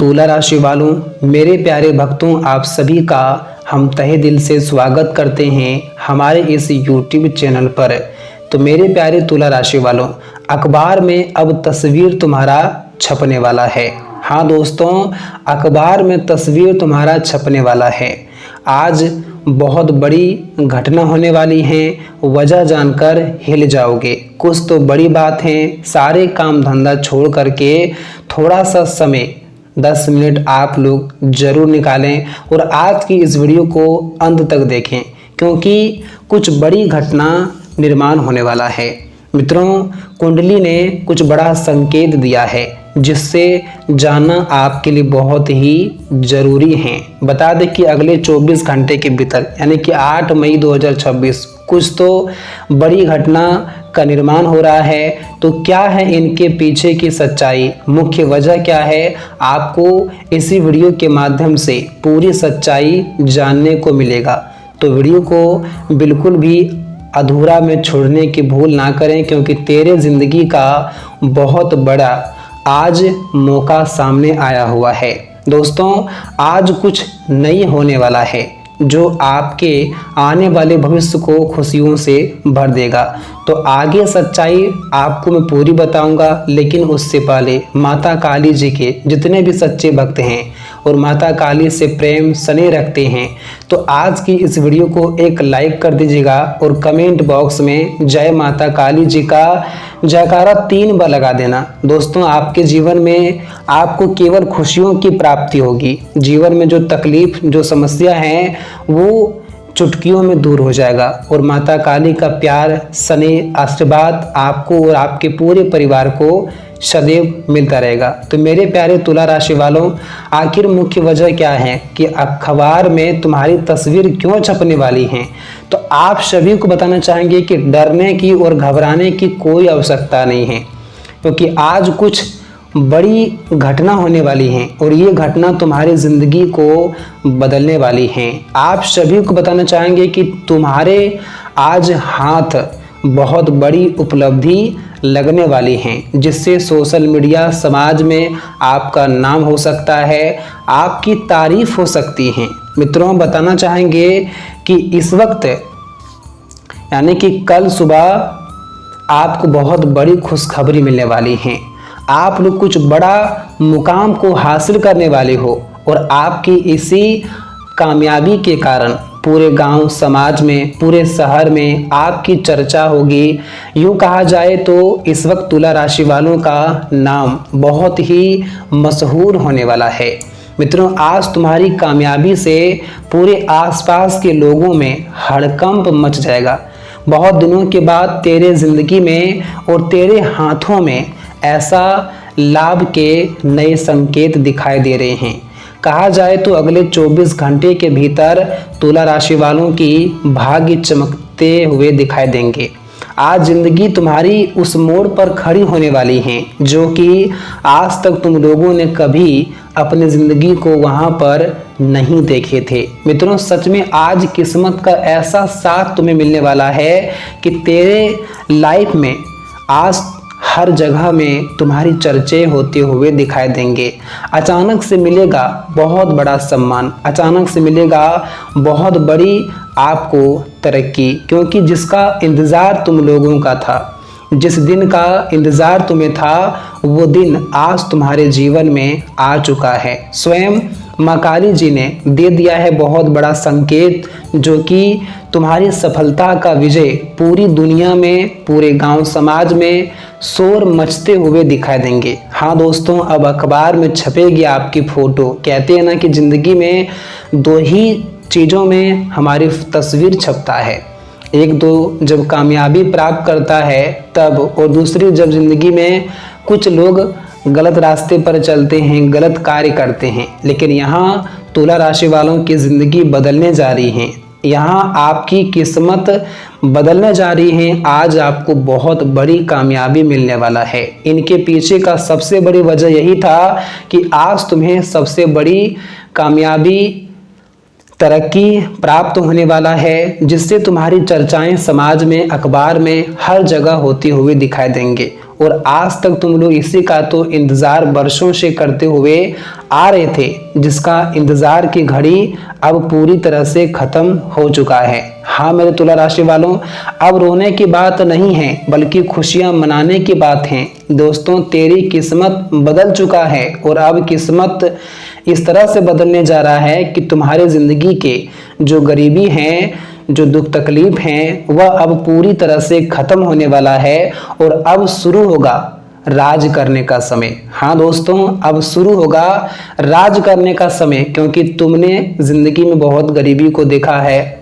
तुला राशि वालों, मेरे प्यारे भक्तों, आप सभी का हम तहे दिल से स्वागत करते हैं हमारे इस YouTube चैनल पर। तो मेरे प्यारे तुला राशि वालों, अखबार में अब तस्वीर तुम्हारा छपने वाला है। हाँ दोस्तों, अखबार में तस्वीर तुम्हारा छपने वाला है। आज बहुत बड़ी घटना होने वाली है, वजह जानकर हिल जाओगे। कुछ तो बड़ी बात है, सारे काम धंधा छोड़ करके थोड़ा सा समय 10 मिनट आप लोग जरूर निकालें और आज की इस वीडियो को अंत तक देखें, क्योंकि कुछ बड़ी घटना निर्माण होने वाला है। मित्रों, कुंडली ने कुछ बड़ा संकेत दिया है जिससे जानना आपके लिए बहुत ही जरूरी है। बता दें कि अगले 24 घंटे के भीतर यानी कि 8 मई 2026 कुछ तो बड़ी घटना का निर्माण हो रहा है। तो क्या है इनके पीछे की सच्चाई, मुख्य वजह क्या है, आपको इसी वीडियो के माध्यम से पूरी सच्चाई जानने को मिलेगा। तो वीडियो को बिल्कुल भी अधूरा में छोड़ने की भूल ना करें, क्योंकि तेरे जिंदगी का बहुत बड़ा आज मौका सामने आया हुआ है। दोस्तों, आज कुछ नहीं होने वाला है जो आपके आने वाले भविष्य को खुशियों से भर देगा। तो आगे सच्चाई आपको मैं पूरी बताऊंगा, लेकिन उससे पहले माता काली जी के जितने भी सच्चे भक्त हैं और माता काली से प्रेम स्नेह रखते हैं, तो आज की इस वीडियो को एक लाइक कर दीजिएगा और कमेंट बॉक्स में जय माता काली जी का जयकारा 3 बार लगा देना। दोस्तों, आपके जीवन में आपको केवल खुशियों की प्राप्ति होगी। जीवन में जो तकलीफ, जो समस्या है, वो चुटकियों में दूर हो जाएगा और माता काली का प्यार, स्नेह, आशीर्वाद आपको और आपके पूरे परिवार को सदैव मिलता रहेगा। तो मेरे प्यारे तुला राशि वालों, आखिर मुख्य वजह क्या है कि अखबार में तुम्हारी तस्वीर क्यों छपने वाली है? तो आप सभी को बताना चाहेंगे कि डरने की और घबराने की कोई आवश्यकता नहीं है, क्योंकि आज कुछ बड़ी घटना होने वाली है और ये घटना तुम्हारी ज़िंदगी को बदलने वाली है। आप सभी को बताना चाहेंगे कि तुम्हारे आज हाथ बहुत बड़ी उपलब्धि लगने वाली हैं, जिससे सोशल मीडिया समाज में आपका नाम हो सकता है, आपकी तारीफ हो सकती है। मित्रों, बताना चाहेंगे कि इस वक्त यानी कि कल सुबह आपको बहुत बड़ी खुशखबरी मिलने वाली है। आप लोग कुछ बड़ा मुकाम को हासिल करने वाले हो और आपकी इसी कामयाबी के कारण पूरे गांव समाज में, पूरे शहर में आपकी चर्चा होगी। यूँ कहा जाए तो इस वक्त तुला राशि वालों का नाम बहुत ही मशहूर होने वाला है। मित्रों, आज तुम्हारी कामयाबी से पूरे आसपास के लोगों में हड़कंप मच जाएगा। बहुत दिनों के बाद तेरे ज़िंदगी में और तेरे हाथों में ऐसा लाभ के नए संकेत दिखाई दे रहे हैं। कहा जाए तो अगले 24 घंटे के भीतर तुला राशि वालों की भाग्य चमकते हुए दिखाई देंगे। आज जिंदगी तुम्हारी उस मोड़ पर खड़ी होने वाली है जो कि आज तक तुम लोगों ने कभी अपनी ज़िंदगी को वहां पर नहीं देखे थे। मित्रों, सच में आज किस्मत का ऐसा साथ तुम्हें मिलने वाला है कि तेरे लाइफ में आज हर जगह में तुम्हारी चर्चे होते हुए दिखाई देंगे। अचानक से मिलेगा बहुत बड़ा सम्मान, अचानक से मिलेगा बहुत बड़ी आपको तरक्की, क्योंकि जिसका इंतज़ार तुम लोगों का था, जिस दिन का इंतज़ार तुम्हें था, वो दिन आज तुम्हारे जीवन में आ चुका है। स्वयं माँ काली जी ने दे दिया है बहुत बड़ा संकेत, जो कि तुम्हारी सफलता का विजय पूरी दुनिया में, पूरे गांव समाज में शोर मचते हुए दिखाई देंगे। हाँ दोस्तों, अब अखबार में छपेगी आपकी फ़ोटो। कहते हैं ना कि ज़िंदगी में 2 ही चीज़ों में हमारी तस्वीर छपता है, एक तो जब कामयाबी प्राप्त करता है तब, और दूसरी जब ज़िंदगी में कुछ लोग गलत रास्ते पर चलते हैं, गलत कार्य करते हैं। लेकिन यहाँ तुला राशि वालों की ज़िंदगी बदलने जा रही है, यहाँ आपकी किस्मत बदलने जा रही है। आज आपको बहुत बड़ी कामयाबी मिलने वाला है। इनके पीछे का सबसे बड़ी वजह यही था कि आज तुम्हें सबसे बड़ी कामयाबी, तरक्की प्राप्त होने वाला है, जिससे तुम्हारी चर्चाएं समाज में, अखबार में, हर जगह होती हुई दिखाई देंगे और आज तक तुम लोग इसी का तो इंतजार वर्षों से करते हुए आ रहे थे, जिसका इंतजार की घड़ी अब पूरी तरह से खत्म हो चुका है। हाँ मेरे तुला राशि वालों, अब रोने की बात नहीं है बल्कि खुशियां मनाने की बात है। दोस्तों, तेरी किस्मत बदल चुका है और अब किस्मत इस तरह से बदलने जा रहा है कि तुम्हारे जिंदगी के जो गरीबी है, जो दुख तकलीफ है, वह अब पूरी तरह से खत्म होने वाला है और अब शुरू होगा राज करने का समय। हाँ दोस्तों, अब शुरू होगा राज करने का समय, क्योंकि तुमने जिंदगी में बहुत गरीबी को देखा है।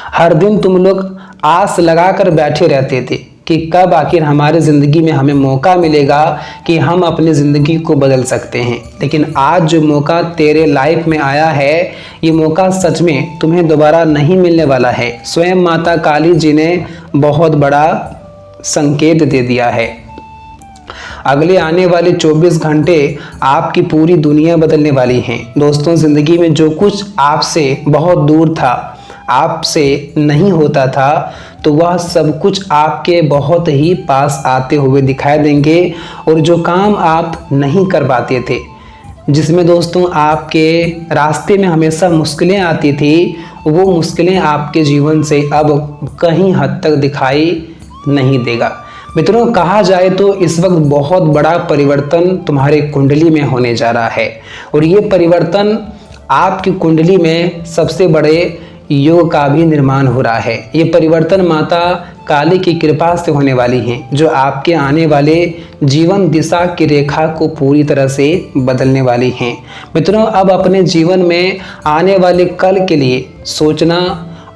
हर दिन तुम लोग आस लगाकर बैठे रहते थे कि कब आखिर हमारे ज़िंदगी में हमें मौका मिलेगा कि हम अपनी ज़िंदगी को बदल सकते हैं। लेकिन आज जो मौका तेरे लाइफ में आया है, ये मौका सच में तुम्हें दोबारा नहीं मिलने वाला है। स्वयं माता काली जी ने बहुत बड़ा संकेत दे दिया है। अगले आने वाले 24 घंटे आपकी पूरी दुनिया बदलने वाली हैं। दोस्तों, ज़िंदगी में जो कुछ आपसे बहुत दूर था, आपसे नहीं होता था, तो वह सब कुछ आपके बहुत ही पास आते हुए दिखाई देंगे। और जो काम आप नहीं कर पाते थे, जिसमें दोस्तों आपके रास्ते में हमेशा मुश्किलें आती थी, वो मुश्किलें आपके जीवन से अब कहीं हद तक दिखाई नहीं देगा। मित्रों, कहा जाए तो इस वक्त बहुत बड़ा परिवर्तन तुम्हारे कुंडली में होने जा रहा है और ये परिवर्तन आपकी कुंडली में सबसे बड़े योग का भी निर्माण हो रहा है। ये परिवर्तन माता काली की कृपा से होने वाली हैं, जो आपके आने वाले जीवन दिशा की रेखा को पूरी तरह से बदलने वाली हैं। मित्रों, अब अपने जीवन में आने वाले कल के लिए सोचना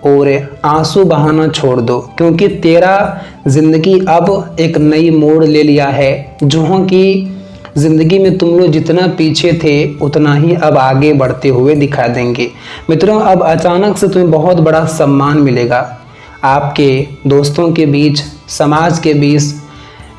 और आंसू बहाना छोड़ दो, क्योंकि तेरा जिंदगी अब एक नई मोड़ ले लिया है। जो कि जिंदगी में तुम लोग जितना पीछे थे उतना ही अब आगे बढ़ते हुए दिखा देंगे। मित्रों, अब अचानक से तुम्हें बहुत बड़ा सम्मान मिलेगा। आपके दोस्तों के बीच, समाज के बीच,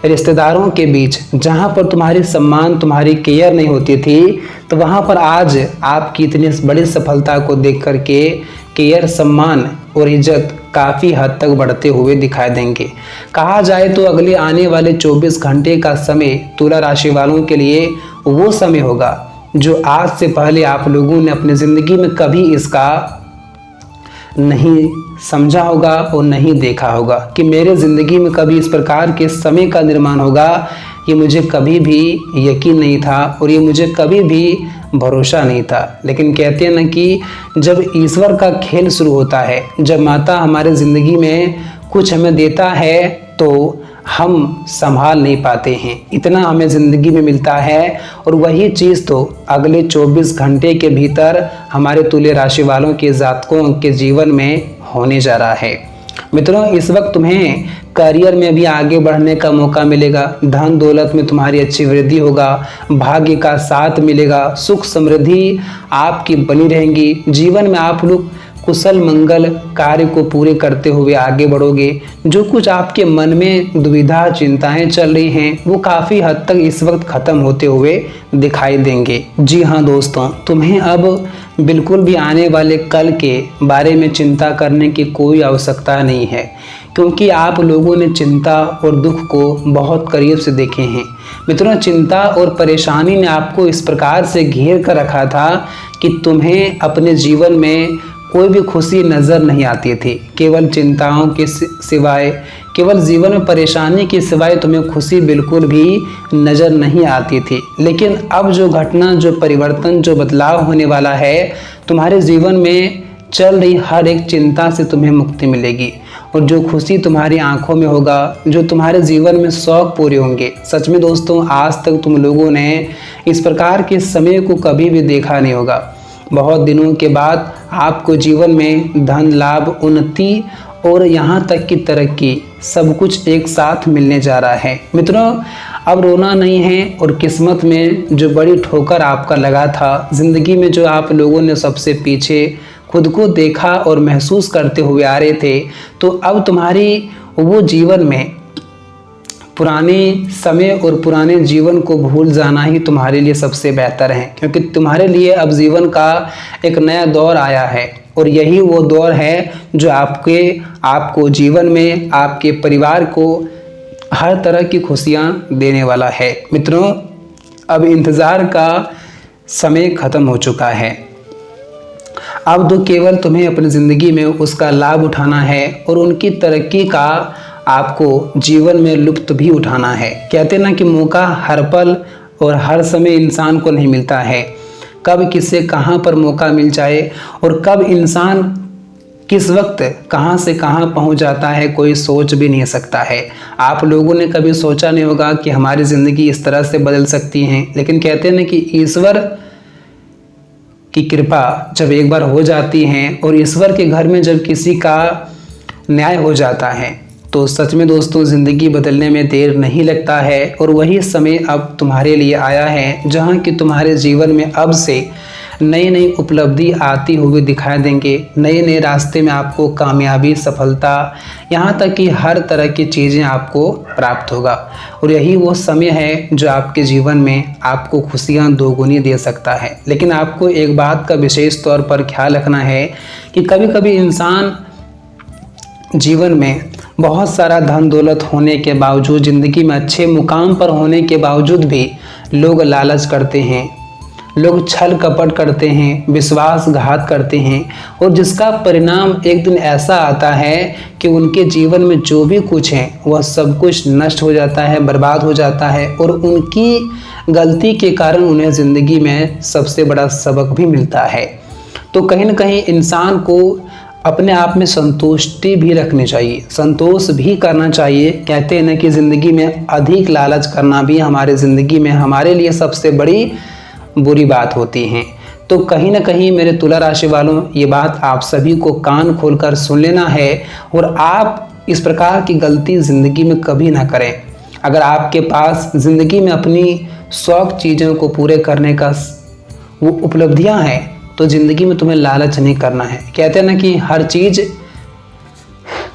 रिश्तेदारों के बीच, जहाँ पर तुम्हारी सम्मान, तुम्हारी केयर नहीं होती थी, तो वहाँ पर आज आपकी इतनी बड़ी सफलता को देख करके केयर, सम्मान और इज्जत काफ़ी हद तक बढ़ते हुए दिखाई देंगे। कहा जाए तो अगले आने वाले 24 घंटे का समय तुला राशि वालों के लिए वो समय होगा जो आज से पहले आप लोगों ने अपनी ज़िंदगी में कभी इसका नहीं समझा होगा और नहीं देखा होगा कि मेरे ज़िंदगी में कभी इस प्रकार के समय का निर्माण होगा। ये मुझे कभी भी यकीन नहीं था और ये मुझे कभी भी भरोसा नहीं था। लेकिन कहते हैं ना कि जब ईश्वर का खेल शुरू होता है, जब माता हमारे ज़िंदगी में कुछ हमें देता है तो हम संभाल नहीं पाते हैं, इतना हमें ज़िंदगी में मिलता है और वही चीज़ तो अगले 24 घंटे के भीतर हमारे तुला राशि वालों के जातकों के जीवन में होने जा रहा है। मित्रों, इस वक्त तुम्हें करियर में भी आगे बढ़ने का मौका मिलेगा। धन दौलत में तुम्हारी अच्छी वृद्धि होगा, भाग्य का साथ मिलेगा, सुख समृद्धि आपकी बनी रहेंगी। जीवन में आप लोग कुशल मंगल कार्य को पूरे करते हुए आगे बढ़ोगे। जो कुछ आपके मन में दुविधा, चिंताएं चल रही हैं, वो काफ़ी हद तक इस वक्त ख़त्म होते हुए दिखाई देंगे। जी हाँ दोस्तों, तुम्हें अब बिल्कुल भी आने वाले कल के बारे में चिंता करने की कोई आवश्यकता नहीं है, क्योंकि आप लोगों ने चिंता और दुख को बहुत करीब से देखे हैं। मित्रों, चिंता और परेशानी ने आपको इस प्रकार से घेर कर रखा था कि तुम्हें अपने जीवन में कोई भी खुशी नज़र नहीं आती थी। केवल चिंताओं के सिवाय, केवल जीवन में परेशानी के सिवाय तुम्हें खुशी बिल्कुल भी नज़र नहीं आती थी। लेकिन अब जो घटना, जो परिवर्तन, जो बदलाव होने वाला है, तुम्हारे जीवन में चल रही हर एक चिंता से तुम्हें मुक्ति मिलेगी और जो खुशी तुम्हारी आंखों में होगा, जो तुम्हारे जीवन में शौक पूरे होंगे। सच में दोस्तों, आज तक तुम लोगों ने इस प्रकार के समय को कभी भी देखा नहीं होगा। बहुत दिनों के बाद आपको जीवन में धन लाभ, उन्नति और यहाँ तक की तरक्की सब कुछ एक साथ मिलने जा रहा है। मित्रों, अब रोना नहीं है और किस्मत में जो बड़ी ठोकर आपका लगा था, ज़िंदगी में जो आप लोगों ने सबसे पीछे खुद को देखा और महसूस करते हुए आ रहे थे, तो अब तुम्हारी वो जीवन में पुराने समय और पुराने जीवन को भूल जाना ही तुम्हारे लिए सबसे बेहतर है, क्योंकि तुम्हारे लिए अब जीवन का एक नया दौर आया है और यही वो दौर है जो आपको जीवन में आपके परिवार को हर तरह की खुशियाँ देने वाला है। मित्रों, अब इंतज़ार का समय ख़त्म हो चुका है। अब तो केवल तुम्हें अपनी ज़िंदगी में उसका लाभ उठाना है और उनकी तरक्की का आपको जीवन में लुत्फ़ भी उठाना है। कहते हैं ना कि मौका हर पल और हर समय इंसान को नहीं मिलता है। कब किसे कहाँ पर मौका मिल जाए और कब इंसान किस वक्त कहाँ से कहाँ पहुँच जाता है, कोई सोच भी नहीं सकता है। आप लोगों ने कभी सोचा नहीं होगा कि हमारी ज़िंदगी इस तरह से बदल सकती है, लेकिन कहते हैं ना कि ईश्वर की कृपा जब एक बार हो जाती है और ईश्वर के घर में जब किसी का न्याय हो जाता है तो सच में दोस्तों ज़िंदगी बदलने में देर नहीं लगता है। और वही समय अब तुम्हारे लिए आया है जहाँ कि तुम्हारे जीवन में अब से नई नई उपलब्धि आती हुई दिखाई देंगे। नए नए रास्ते में आपको कामयाबी, सफलता, यहाँ तक कि हर तरह की चीज़ें आपको प्राप्त होगा। और यही वो समय है जो आपके जीवन में आपको खुशियाँ दोगुनी दे सकता है। लेकिन आपको एक बात का विशेष तौर पर ख्याल रखना है कि कभी कभी इंसान जीवन में बहुत सारा धन दौलत होने के बावजूद, ज़िंदगी में अच्छे मुकाम पर होने के बावजूद भी लोग लालच करते हैं, लोग छल कपट करते हैं, विश्वासघात करते हैं और जिसका परिणाम एक दिन ऐसा आता है कि उनके जीवन में जो भी कुछ है वह सब कुछ नष्ट हो जाता है, बर्बाद हो जाता है। और उनकी गलती के कारण उन्हें ज़िंदगी में सबसे बड़ा सबक भी मिलता है। तो कहीं ना कहीं इंसान को अपने आप में संतुष्टि भी रखनी चाहिए, संतोष भी करना चाहिए। कहते हैं ना कि ज़िंदगी में अधिक लालच करना भी हमारे ज़िंदगी में हमारे लिए सबसे बड़ी बुरी बात होती है। तो कहीं ना कहीं मेरे तुला राशि वालों, ये बात आप सभी को कान खोलकर सुन लेना है और आप इस प्रकार की गलती ज़िंदगी में कभी ना करें। अगर आपके पास ज़िंदगी में अपनी शौक चीज़ों को पूरे करने का वो उपलब्धियां हैं तो ज़िंदगी में तुम्हें लालच नहीं करना है। कहते हैं ना कि हर चीज़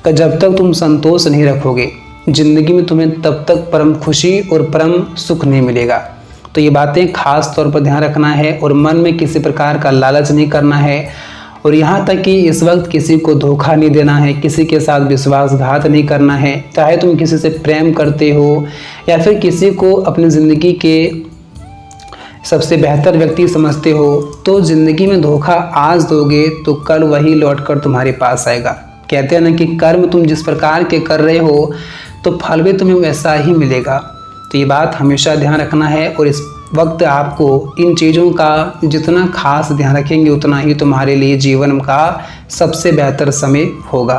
का जब तक तुम संतोष नहीं रखोगे ज़िंदगी में तुम्हें तब तक परम खुशी और परम सुख नहीं मिलेगा। तो ये बातें खास तौर पर ध्यान रखना है और मन में किसी प्रकार का लालच नहीं करना है। और यहाँ तक कि इस वक्त किसी को धोखा नहीं देना है, किसी के साथ विश्वासघात नहीं करना है। चाहे तुम किसी से प्रेम करते हो या फिर किसी को अपनी ज़िंदगी के सबसे बेहतर व्यक्ति समझते हो, तो ज़िंदगी में धोखा आज दोगे तो कल वही लौटकर तुम्हारे पास आएगा। कहते हैं ना कि कर्म तुम जिस प्रकार के कर रहे हो तो फल भी तुम्हें वैसा ही मिलेगा। तो ये बात हमेशा ध्यान रखना है और इस वक्त आपको इन चीज़ों का जितना खास ध्यान रखेंगे उतना ही तुम्हारे लिए जीवन का सबसे बेहतर समय होगा।